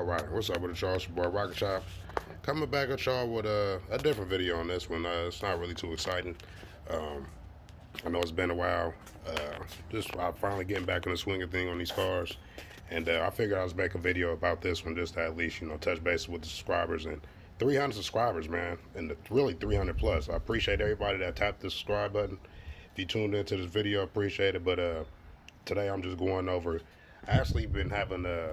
Alright, what's up with it, y'all? It's your boy Rocknchop. Coming back at y'all with a different video on this one. It's not really too exciting. I know it's been a while. I'm finally getting back in the swing of thing on these cars. And I figured I was make a video about this one just to at least, touch base with the subscribers. And 300 subscribers, man. And really 300 plus. I appreciate everybody that tapped the subscribe button. If you tuned into this video, I appreciate it. But today I'm just going over. I actually been having a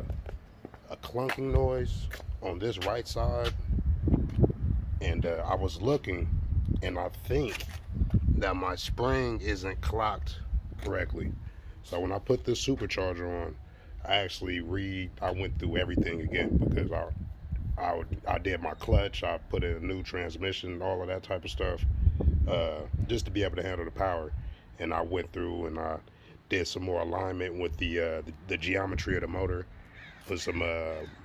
clunking noise on this right side, and I was looking, and I think that my spring isn't clocked correctly. So when I put this supercharger on, I went through everything again because I did my clutch, I put in a new transmission, all of that type of stuff, just to be able to handle the power. And I went through and I did some more alignment with the geometry of the motor. Put some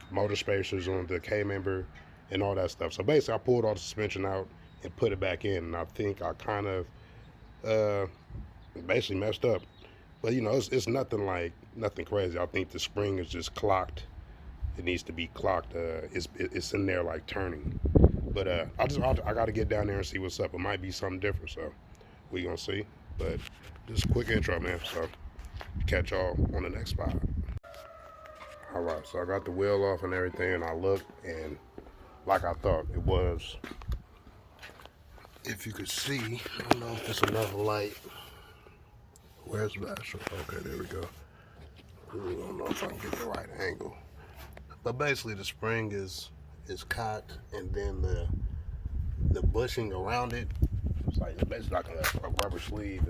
motor spacers on the KMember and all that stuff. So basically, I pulled all the suspension out and put it back in, and I think I kind of basically messed up. But it's nothing crazy. I think the spring is just clocked. It needs to be clocked. It's in there like turning. But I got to get down there and see what's up. It might be something different, so we gonna see. But just a quick intro, man. So catch y'all on the next spot. Alright, so I got the wheel off and everything, and I looked, and like I thought, it was, if you could see, I don't know if it's enough light. Where's the battery? Okay, there we go. I don't know if I can get the right angle. But basically, the spring is cocked, and then the bushing around it, it's basically like a rubber sleeve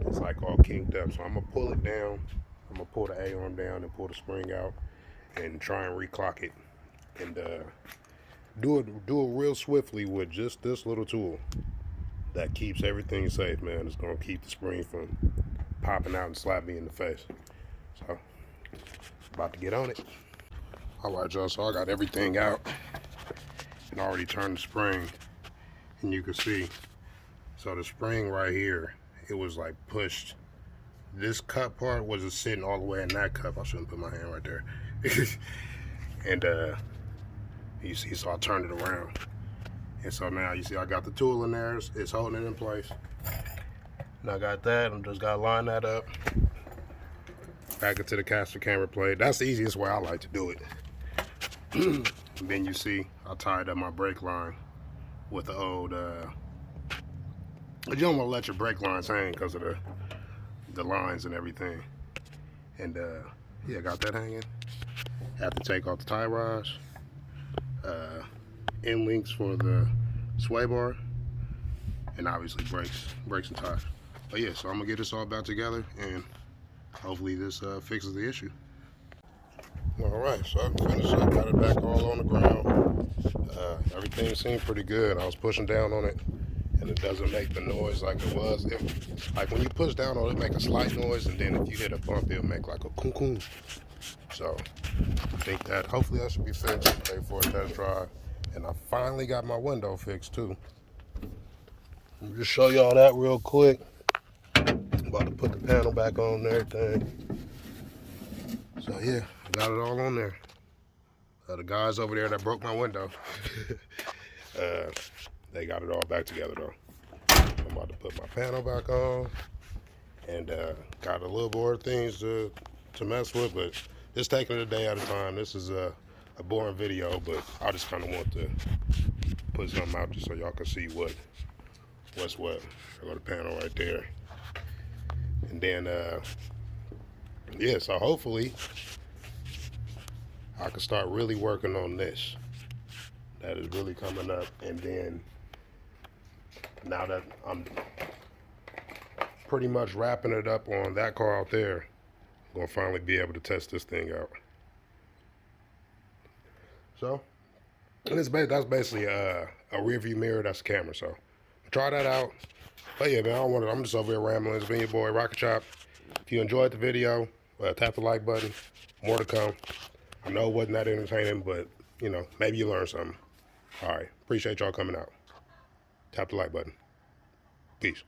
is like all kinked up. So I'm gonna pull it down. I'm gonna pull the A-arm down and pull the spring out and try and reclock it, and do it real swiftly with just this little tool that keeps everything safe, man. It's gonna keep the spring from popping out and slapping me in the face. So about to get on it. All right, y'all, so I got everything out and already turned the spring, and you can see, so the spring right here, it was like pushed. This cup part wasn't sitting all the way in that cup. I shouldn't put my hand right there. And you see, so I turned it around. And so now you see I got the tool in there. It's holding it in place. And I got that. I'm just got to line that up. Back into the caster camber plate. That's the easiest way I like to do it. And then you see I tied up my brake line with the old, you don't want to let your brake lines hang because of the lines and everything. And yeah, got that hanging. Have to take off the tie rods, end links for the sway bar, and obviously brakes and tires. But yeah, so I'm gonna get this all back together, and hopefully this fixes the issue. All right, so I finished up, got it back all on the ground. Everything seemed pretty good. I was pushing down on it, and it doesn't make the noise like it was. Like when you push down on it, it make a slight noise, and then if you hit a bump, it'll make like a coon coon. So I think that hopefully that should be fixed. Pay for a test drive, and I finally got my window fixed too. Let me just show y'all that real quick. I'm about to put the panel back on and everything. So yeah, I got it all on there. The guys over there that broke my window, they got it all back together though. I'm about to put my panel back on, and got a little more things to mess with, but just taking it a day at a time. This is a boring video, but I just kind of want to put something out just so y'all can see what's what. I got the panel right there, and then yeah, so hopefully I can start really working on this. That is really coming up, and then now that I'm pretty much wrapping it up on that car out there, I'm gonna finally be able to test this thing out. So, and that's basically a rear view mirror. That's the camera. So, try that out. But yeah, man, I'm just over here rambling. It's been your boy Rocknchop. If you enjoyed the video, tap the like button. More to come. I know it wasn't that entertaining, but maybe you learned something. All right, appreciate y'all coming out. Tap the like button. Peace.